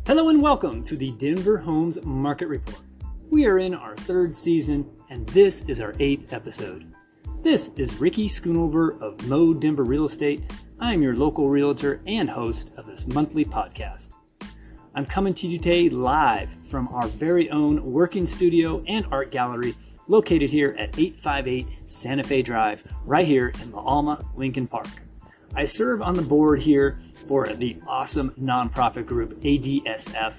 Hello and welcome to the Denver Homes Market Report. We are in our third season and this is our 8th episode. This is Ricky Schoonover of Mo Denver Real Estate. I'm your local realtor and host of this monthly podcast. I'm coming to you today live from our very own working studio and art gallery located here at 858 Santa Fe Drive, right here in La Alma, Lincoln Park. I serve on the board here for the awesome nonprofit group ADSF,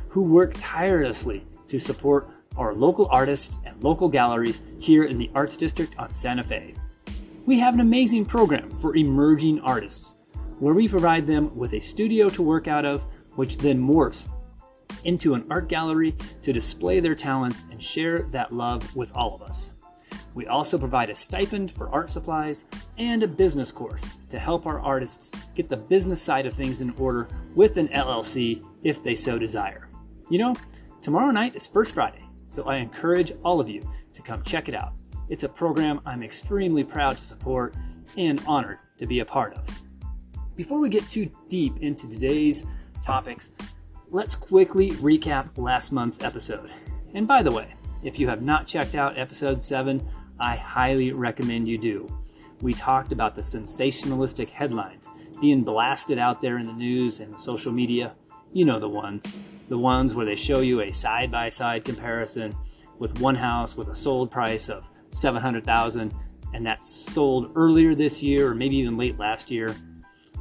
who work tirelessly to support our local artists and local galleries here in the Arts District on Santa Fe. We have an amazing program for emerging artists, where we provide them with a studio to work out of, which then morphs into an art gallery to display their talents and share that love with all of us. We also provide a stipend for art supplies and a business course to help our artists get the business side of things in order with an LLC if they so desire. You know, tomorrow night is First Friday, so I encourage all of you to come check it out. It's a program I'm extremely proud to support and honored to be a part of. Before we get too deep into today's topics, let's quickly recap last month's episode. And by the way, if you have not checked out episode 7, I highly recommend you do. We talked about the sensationalistic headlines being blasted out there in the news and social media. You know the ones where they show you a side-by-side comparison with one house with a sold price of $700,000 and that's sold earlier this year or maybe even late last year.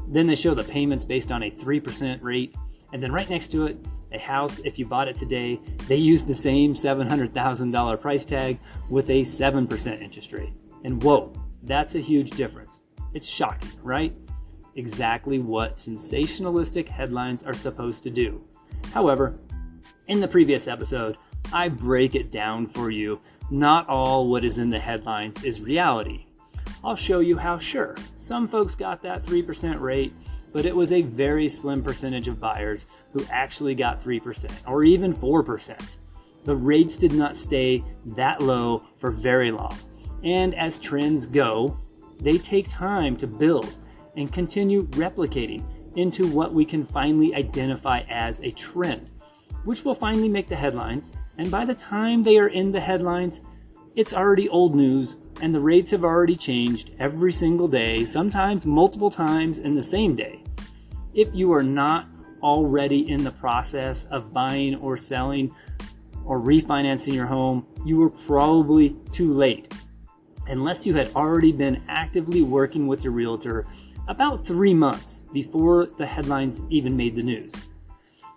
Then they show the payments based on a 3% rate, and then right next to it, a house, if you bought it today, they use the same $700,000 price tag with a 7% interest rate. And whoa, that's a huge difference. It's shocking, right? Exactly what sensationalistic headlines are supposed to do. However, in the previous episode, I break it down for you. Not all what is in the headlines is reality. I'll show you how sure, some folks got that 3% rate, but it was a very slim percentage of buyers who actually got 3% or even 4%. The rates did not stay that low for very long. And as trends go, they take time to build and continue replicating into what we can finally identify as a trend, which will finally make the headlines. And by the time they are in the headlines, it's already old news and the rates have already changed every single day, sometimes multiple times in the same day. If you are not already in the process of buying or selling or refinancing your home, you were probably too late, unless you had already been actively working with your realtor about 3 months before the headlines even made the news.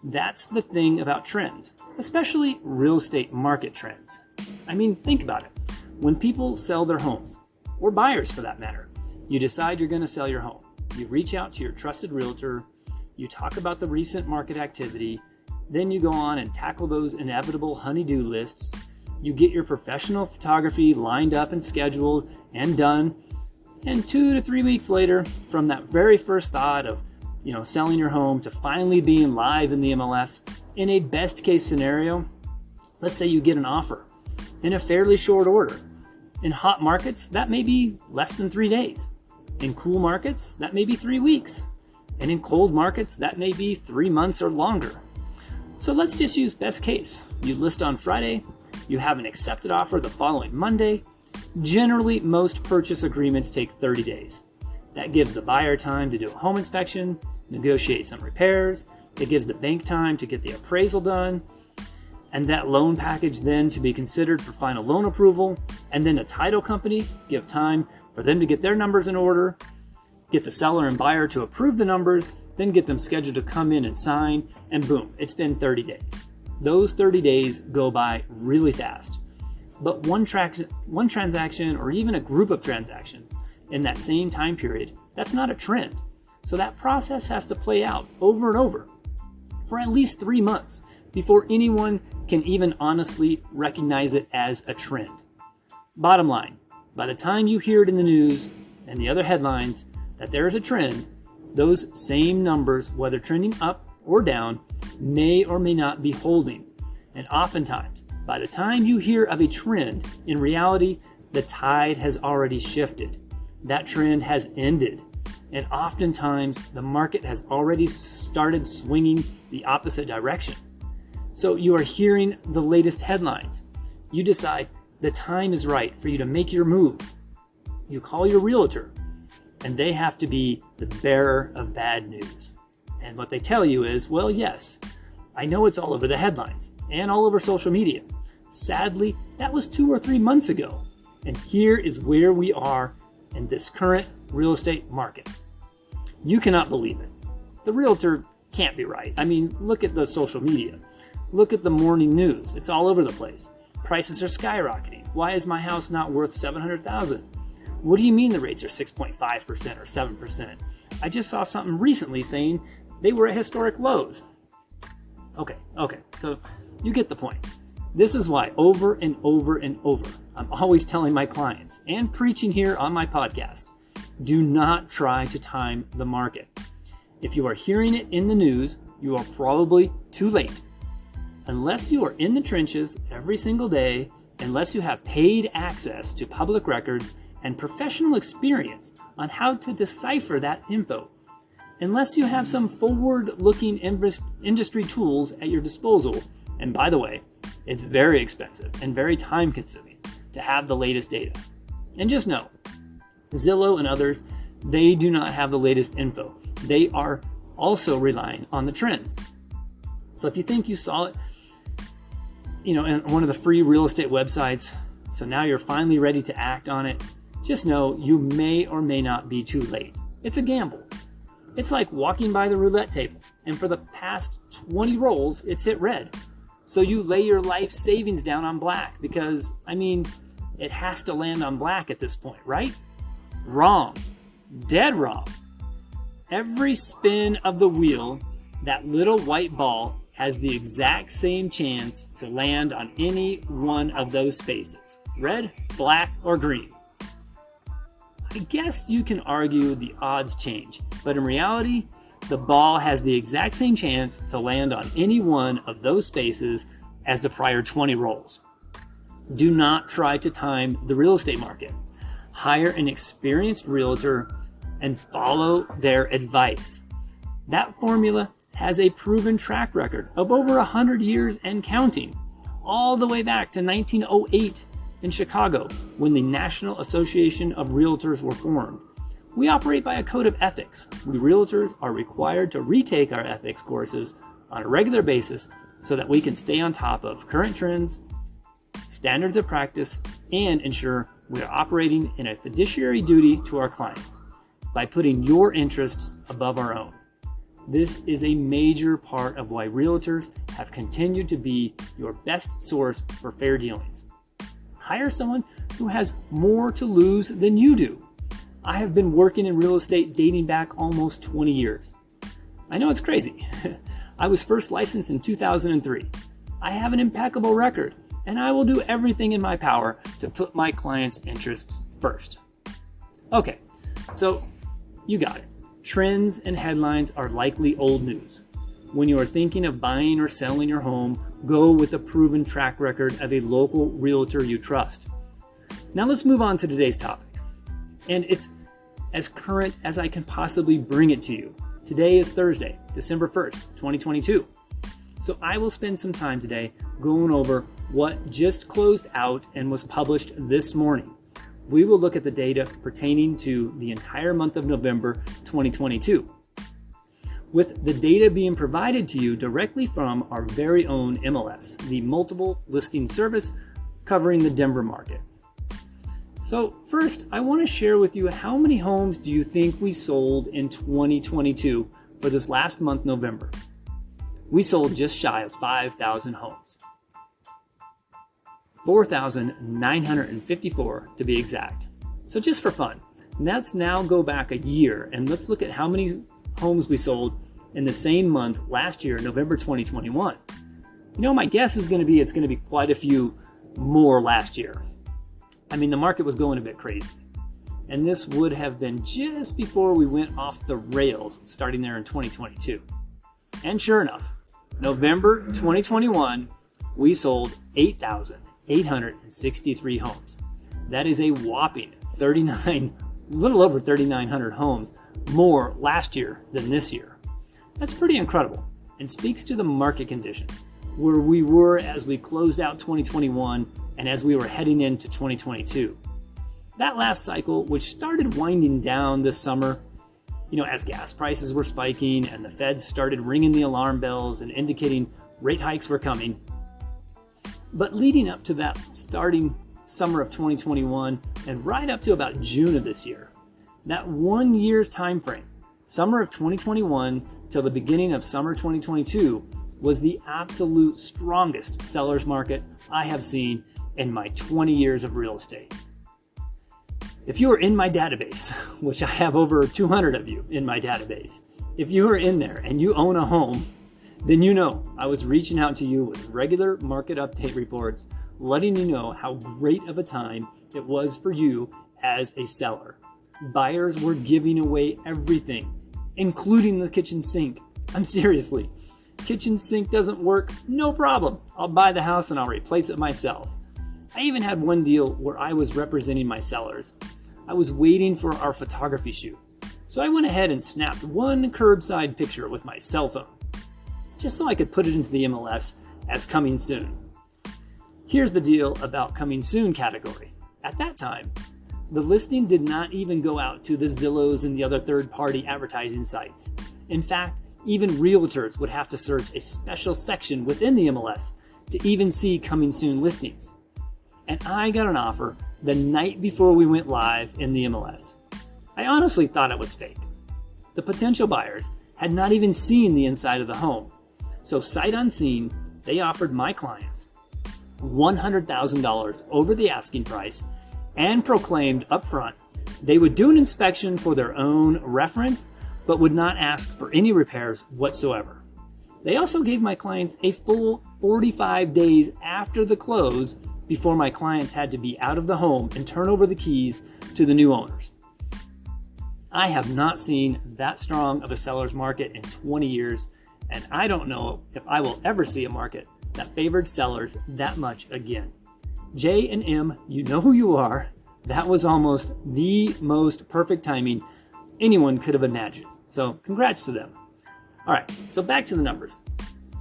That's the thing about trends, especially real estate market trends. I mean, think about it. When people sell their homes, or buyers for that matter, you decide you're going to sell your home. You reach out to your trusted realtor, you talk about the recent market activity, then you go on and tackle those inevitable honey-do lists. You get your professional photography lined up and scheduled and done. And 2 to 3 weeks later, from that very first thought of, selling your home to finally being live in the MLS, in a best case scenario, let's say you get an offer in a fairly short order. In hot markets, that may be less than 3 days. In cool markets, that may be 3 weeks. And in cold markets, that may be 3 months or longer. So let's just use best case. You list on Friday, you have an accepted offer the following Monday. Generally, most purchase agreements take 30 days. That gives the buyer time to do a home inspection, negotiate some repairs. It gives the bank time to get the appraisal done, and that loan package then to be considered for final loan approval, and then the title company give time for them to get their numbers in order, get the seller and buyer to approve the numbers, then get them scheduled to come in and sign, and boom, it's been 30 days. Those 30 days go by really fast. But one transaction or even a group of transactions in that same time period, that's not a trend. So that process has to play out over and over for at least 3 months before anyone can even honestly recognize it as a trend. Bottom line, by the time you hear it in the news and the other headlines that there is a trend, those same numbers, whether trending up or down, may or may not be holding. And oftentimes, by the time you hear of a trend, in reality, the tide has already shifted. That trend has ended. And oftentimes the market has already started swinging the opposite direction. So you are hearing the latest headlines. You decide the time is right for you to make your move. You call your realtor, and they have to be the bearer of bad news. And what they tell you is, well, yes, I know it's all over the headlines and all over social media. Sadly, that was 2 or 3 months ago. And here is where we are in this current real estate market. You cannot believe it. The realtor can't be right. I mean, look at the social media. Look at the morning news. It's all over the place. Prices are skyrocketing. Why is my house not worth $700,000? What do you mean the rates are 6.5% or 7%? I just saw something recently saying they were at historic lows. Okay, so you get the point. This is why over and over and over, I'm always telling my clients and preaching here on my podcast, do not try to time the market. If you are hearing it in the news, you are probably too late. Unless you are in the trenches every single day, unless you have paid access to public records and professional experience on how to decipher that info, unless you have some forward-looking industry tools at your disposal, and by the way, it's very expensive and very time-consuming to have the latest data. And just know, Zillow and others, they do not have the latest info. They are also relying on the trends. So if you think you saw it, in one of the free real estate websites, so now you're finally ready to act on it, just know you may or may not be too late. It's a gamble. It's like walking by the roulette table, and for the past 20 rolls, it's hit red. So you lay your life savings down on black because, it has to land on black at this point, right? Wrong. Dead wrong. Every spin of the wheel, that little white ball has the exact same chance to land on any one of those spaces, red, black, or green. I guess you can argue the odds change, but in reality, the ball has the exact same chance to land on any one of those spaces as the prior 20 rolls. Do not try to time the real estate market. Hire an experienced realtor and follow their advice. That formula has a proven track record of over 100 years and counting, all the way back to 1908 in Chicago when the National Association of Realtors were formed. We operate by a code of ethics. We realtors are required to retake our ethics courses on a regular basis so that we can stay on top of current trends, standards of practice, and ensure we are operating in a fiduciary duty to our clients by putting your interests above our own. This is a major part of why realtors have continued to be your best source for fair dealings. Hire someone who has more to lose than you do. I have been working in real estate dating back almost 20 years. I know it's crazy. I was first licensed in 2003. I have an impeccable record, and I will do everything in my power to put my clients' interests first. Okay, so you got it. Trends and headlines are likely old news. When you are thinking of buying or selling your home, go with a proven track record of a local realtor you trust. Now let's move on to today's topic. And it's as current as I can possibly bring it to you. Today is Thursday, December 1st, 2022. So I will spend some time today going over what just closed out and was published this morning. We will look at the data pertaining to the entire month of November 2022, with the data being provided to you directly from our very own MLS, the multiple listing service covering the Denver market. So first, I want to share with you how many homes do you think we sold in 2022 for this last month, November? We sold just shy of 5,000 homes. 4,954 to be exact. So just for fun, let's now go back a year and let's look at how many homes we sold in the same month last year, November 2021. My guess is it's going to be quite a few more last year. The market was going a bit crazy. And this would have been just before we went off the rails starting there in 2022. And sure enough, November 2021, we sold 8,863 homes. That is a whopping 39 a little over 3,900 homes more last year than this year. That's pretty incredible and speaks to the market conditions where we were as we closed out 2021 and as we were heading into 2022. That last cycle, which started winding down this summer, as gas prices were spiking and the Fed started ringing the alarm bells and indicating rate hikes were coming. But leading up to that starting summer of 2021 and right up to about June of this year, that 1 year's time frame, summer of 2021 till the beginning of summer 2022, was the absolute strongest seller's market I have seen in my 20 years of real estate. If you are in my database, which I have over 200 of you in my database, if you are in there and you own a home, then you know I was reaching out to you with regular market update reports, letting you know how great of a time it was for you as a seller. Buyers were giving away everything, including the kitchen sink. Seriously, kitchen sink doesn't work, no problem. I'll buy the house and I'll replace it myself. I even had one deal where I was representing my sellers. I was waiting for our photography shoot, so I went ahead and snapped one curbside picture with my cell phone, just so I could put it into the MLS as coming soon. Here's the deal about coming soon category. At that time, the listing did not even go out to the Zillows and the other third-party advertising sites. In fact, even realtors would have to search a special section within the MLS to even see coming soon listings. And I got an offer the night before we went live in the MLS. I honestly thought it was fake. The potential buyers had not even seen the inside of the home. So sight unseen, they offered my clients $100,000 over the asking price and proclaimed upfront they would do an inspection for their own reference, but would not ask for any repairs whatsoever. They also gave my clients a full 45 days after the close before my clients had to be out of the home and turn over the keys to the new owners. I have not seen that strong of a seller's market in 20 years, and I don't know if I will ever see a market that favored sellers that much again. J and M, you know who you are. That was almost the most perfect timing anyone could have imagined. So congrats to them. All right, so back to the numbers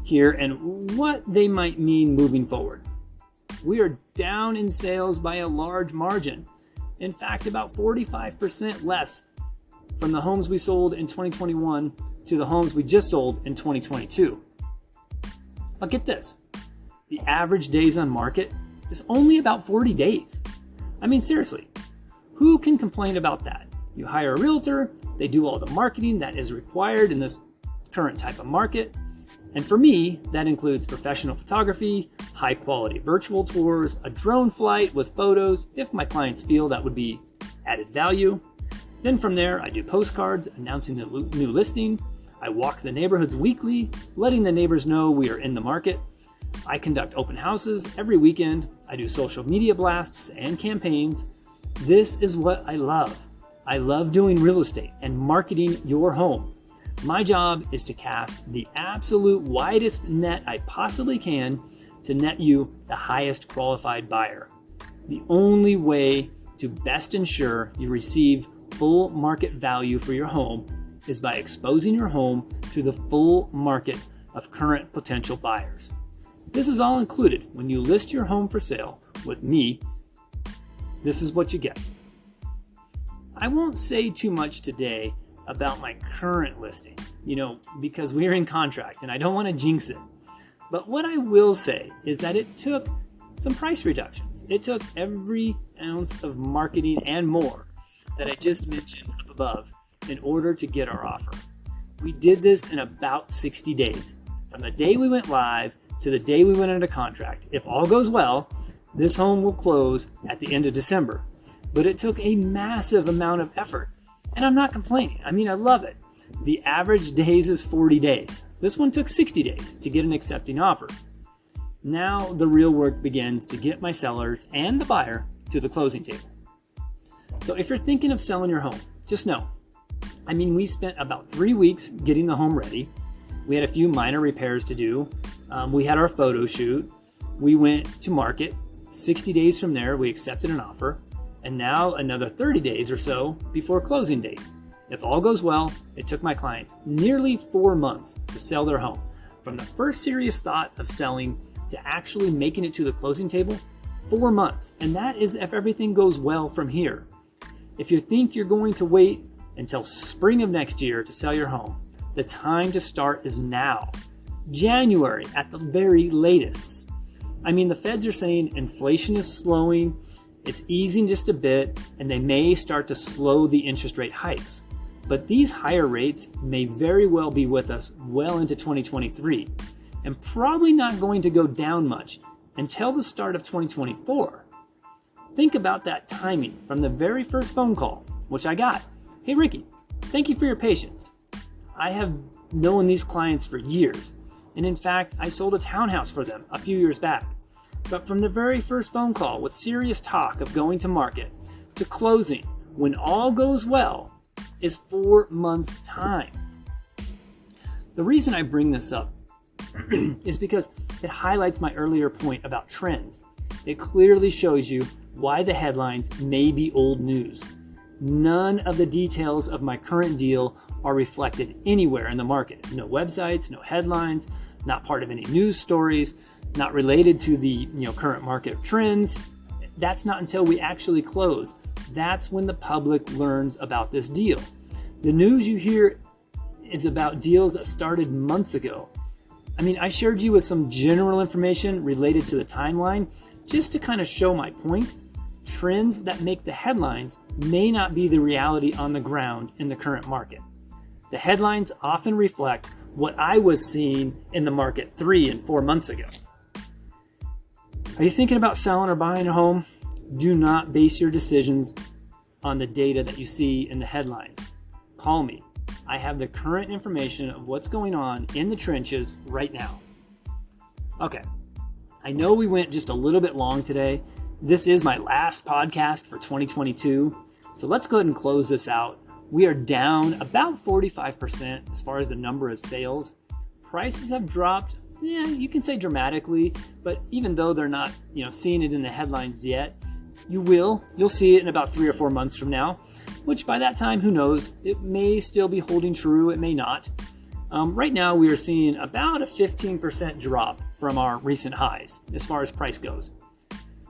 here and what they might mean moving forward. We are down in sales by a large margin. In fact, about 45% less from the homes we sold in 2021 to the homes we just sold in 2022. But get this, the average days on market is only about 40 days. Seriously, who can complain about that? You hire a realtor, they do all the marketing that is required in this current type of market. And for me, that includes professional photography, high quality virtual tours, a drone flight with photos if my clients feel that would be added value. Then from there, I do postcards announcing the new listing. I walk the neighborhoods weekly, letting the neighbors know we are in the market. I conduct open houses every weekend. I do social media blasts and campaigns. This is what I love. I love doing real estate and marketing your home. My job is to cast the absolute widest net I possibly can to net you the highest qualified buyer. The only way to best ensure you receive full market value for your home is by exposing your home to the full market of current potential buyers. This is all included when you list your home for sale with me. This is what you get. I won't say too much today about my current listing, because we are in contract and I don't want to jinx it. But what I will say is that it took some price reductions. It took every ounce of marketing and more that I just mentioned up above in order to get our offer. We did this in about 60 days. From the day we went live to the day we went into contract. If all goes well, this home will close at the end of December. But it took a massive amount of effort. And I'm not complaining. I love it. The average days is 40 days. This one took 60 days to get an accepting offer. Now the real work begins to get my sellers and the buyer to the closing table. So if you're thinking of selling your home, just know, we spent about 3 weeks getting the home ready. We had a few minor repairs to do. We had our photo shoot. We went to market. 60 days from there, we accepted an offer. and now another 30 days or so before closing date. If all goes well, it took my clients nearly 4 months to sell their home. From the first serious thought of selling to actually making it to the closing table, 4 months. And that is if everything goes well from here. If you think you're going to wait until spring of next year to sell your home, the time to start is now. January at the very latest. I mean, the feds are saying inflation is slowing, it's easing just a bit, and they may start to slow the interest rate hikes. But these higher rates may very well be with us well into 2023, and probably not going to go down much until the start of 2024. Think about that timing from the very first phone call, which I got. Hey Ricky, thank you for your patience. I have known these clients for years, and in fact, I sold a townhouse for them a few years back. But from the very first phone call with serious talk of going to market to closing, when all goes well, is 4 months' time. The reason I bring this up is because it highlights my earlier point about trends. It clearly shows you why the headlines may be old news. None of the details of my current deal are reflected anywhere in the market. No websites, no headlines, not part of any news stories, not related to the current market trends. That's not until we actually close. That's when the public learns about this deal. The news you hear is about deals that started months ago. I mean, I shared you with some general information related to the timeline just to kind of show my point. Trends that make the headlines may not be the reality on the ground in the current market. The headlines often reflect what I was seeing in the market 3 and 4 months ago. Are you thinking about selling or buying a home? Do not base your decisions on the data that you see in the headlines. Call me. I have the current information of what's going on in the trenches right now. Okay, I know we went just a little bit long today. This is my last podcast for 2022, so let's go ahead and close this out. We are down about 45% as far as the number of sales. Prices have dropped, you can say dramatically, but even though they're not, seeing it in the headlines yet, you'll see it in about 3 or 4 months from now, which by that time, who knows, it may still be holding true, it may not. Right now, we are seeing about a 15% drop from our recent highs as far as price goes.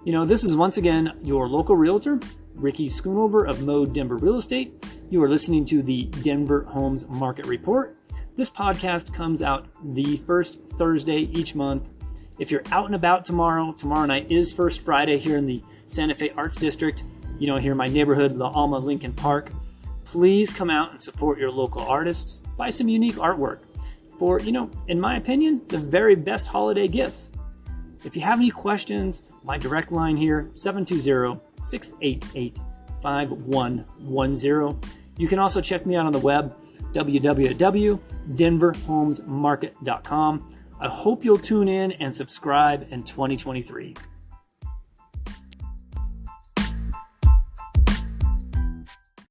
This is once again your local realtor, Ricky Schoonover of Mo Denver Real Estate. You are listening to the Denver Homes Market Report. This podcast comes out the first Thursday each month. If you're out and about tomorrow night is First Friday here in the Santa Fe Arts District, here in my neighborhood, La Alma Lincoln Park. Please come out and support your local artists. Buy some unique artwork for, in my opinion, the very best holiday gifts. If you have any questions, my direct line here, 720-688-5110. You can also check me out on the web, www.denverhomesmarket.com. I hope you'll tune in and subscribe in 2023.